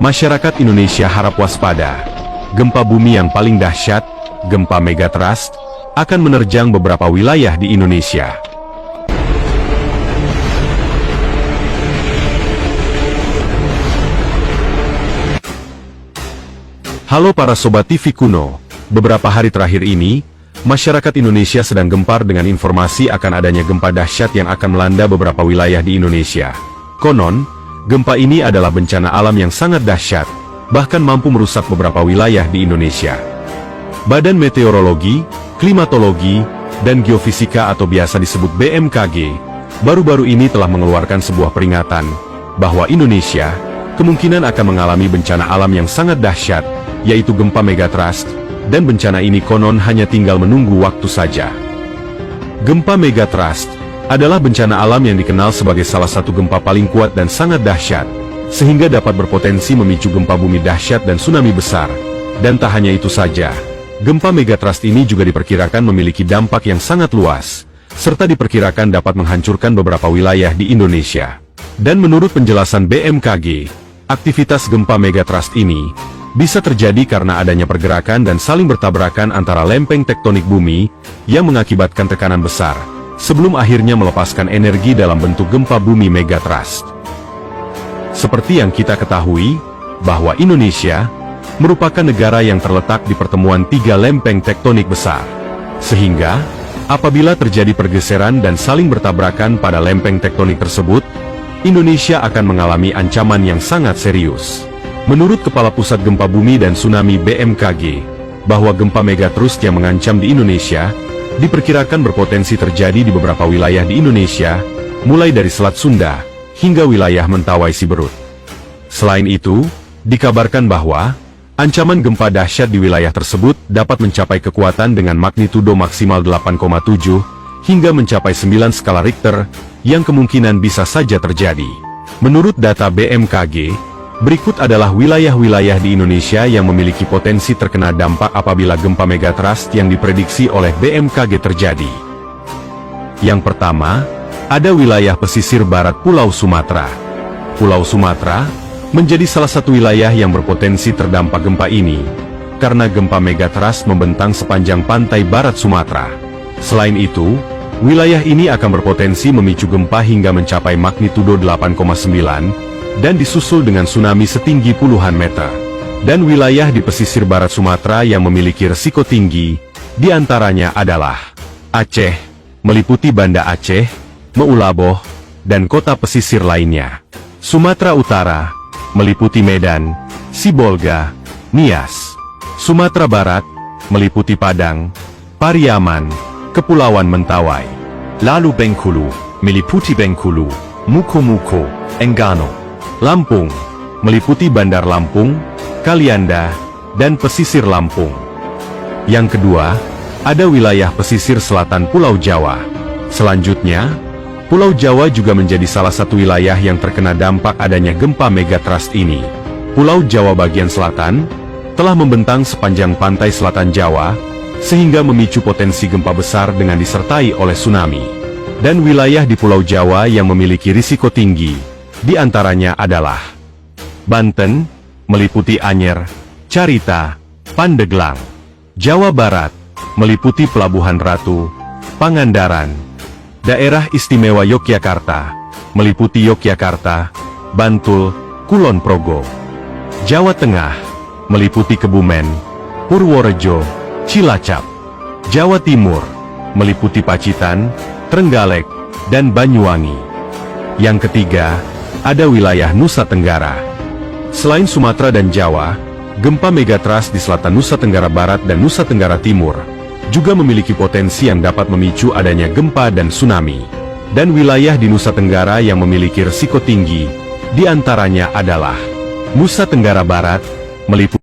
Masyarakat Indonesia harap waspada. Gempa bumi yang paling dahsyat, gempa megatrust, akan menerjang beberapa wilayah di Indonesia. Halo para Sobat TV Kuno, beberapa hari terakhir ini, masyarakat Indonesia sedang gempar dengan informasi akan adanya gempa dahsyat yang akan melanda beberapa wilayah di Indonesia. Konon, gempa ini adalah bencana alam yang sangat dahsyat, bahkan mampu merusak beberapa wilayah di Indonesia. Badan Meteorologi, Klimatologi, dan Geofisika atau biasa disebut BMKG, baru-baru ini telah mengeluarkan sebuah peringatan, bahwa Indonesia, kemungkinan akan mengalami bencana alam yang sangat dahsyat, yaitu gempa megatrust, dan bencana ini konon hanya tinggal menunggu waktu saja. Gempa megatrust adalah bencana alam yang dikenal sebagai salah satu gempa paling kuat dan sangat dahsyat, sehingga dapat berpotensi memicu gempa bumi dahsyat dan tsunami besar. Dan tak hanya itu saja, gempa megatrust ini juga diperkirakan memiliki dampak yang sangat luas, serta diperkirakan dapat menghancurkan beberapa wilayah di Indonesia. Dan menurut penjelasan BMKG, aktivitas gempa megatrust ini bisa terjadi karena adanya pergerakan dan saling bertabrakan antara lempeng tektonik bumi yang mengakibatkan tekanan besar, sebelum akhirnya melepaskan energi dalam bentuk gempa bumi megatrust. Seperti yang kita ketahui, bahwa Indonesia merupakan negara yang terletak di pertemuan tiga lempeng tektonik besar. Sehingga, apabila terjadi pergeseran dan saling bertabrakan pada lempeng tektonik tersebut, Indonesia akan mengalami ancaman yang sangat serius. Menurut Kepala Pusat Gempa Bumi dan Tsunami BMKG, bahwa gempa megatrust yang mengancam di Indonesia, diperkirakan berpotensi terjadi di beberapa wilayah di Indonesia, mulai dari Selat Sunda, hingga wilayah Mentawai Siberut. Selain itu, dikabarkan bahwa ancaman gempa dahsyat di wilayah tersebut dapat mencapai kekuatan dengan magnitudo maksimal 8,7 hingga mencapai 9 skala Richter, yang kemungkinan bisa saja terjadi. Menurut data BMKG, berikut adalah wilayah-wilayah di Indonesia yang memiliki potensi terkena dampak apabila gempa megatrust yang diprediksi oleh BMKG terjadi. Yang pertama, ada wilayah pesisir barat Pulau Sumatera. Pulau Sumatera menjadi salah satu wilayah yang berpotensi terdampak gempa ini, karena gempa megatrust membentang sepanjang pantai barat Sumatera. Selain itu, wilayah ini akan berpotensi memicu gempa hingga mencapai magnitudo 8,9, dan disusul dengan tsunami setinggi puluhan meter. Dan wilayah di pesisir barat Sumatera yang memiliki risiko tinggi, diantaranya adalah Aceh, meliputi Banda Aceh, Meulaboh, dan kota pesisir lainnya. Sumatera Utara, meliputi Medan, Sibolga, Nias. Sumatera Barat, meliputi Padang, Pariaman, Kepulauan Mentawai. Lalu Bengkulu, meliputi Bengkulu, Muko-Muko, Enggano. Lampung, meliputi Bandar Lampung, Kalianda, dan pesisir Lampung. Yang kedua, ada wilayah pesisir selatan Pulau Jawa. Selanjutnya, Pulau Jawa juga menjadi salah satu wilayah yang terkena dampak adanya gempa megatrust ini. Pulau Jawa bagian selatan telah membentang sepanjang pantai selatan Jawa, sehingga memicu potensi gempa besar dengan disertai oleh tsunami. Dan wilayah di Pulau Jawa yang memiliki risiko tinggi, di antaranya adalah Banten, meliputi Anyer, Carita, Pandeglang. Jawa Barat, meliputi Pelabuhan Ratu, Pangandaran. Daerah Istimewa Yogyakarta, meliputi Yogyakarta, Bantul, Kulon Progo. Jawa Tengah, meliputi Kebumen, Purworejo, Cilacap. Jawa Timur, meliputi Pacitan, Trenggalek, dan Banyuwangi. Yang ketiga, ada wilayah Nusa Tenggara. Selain Sumatera dan Jawa, gempa megatrust di selatan Nusa Tenggara Barat dan Nusa Tenggara Timur juga memiliki potensi yang dapat memicu adanya gempa dan tsunami. Dan wilayah di Nusa Tenggara yang memiliki risiko tinggi, di antaranya adalah Nusa Tenggara Barat, meliputi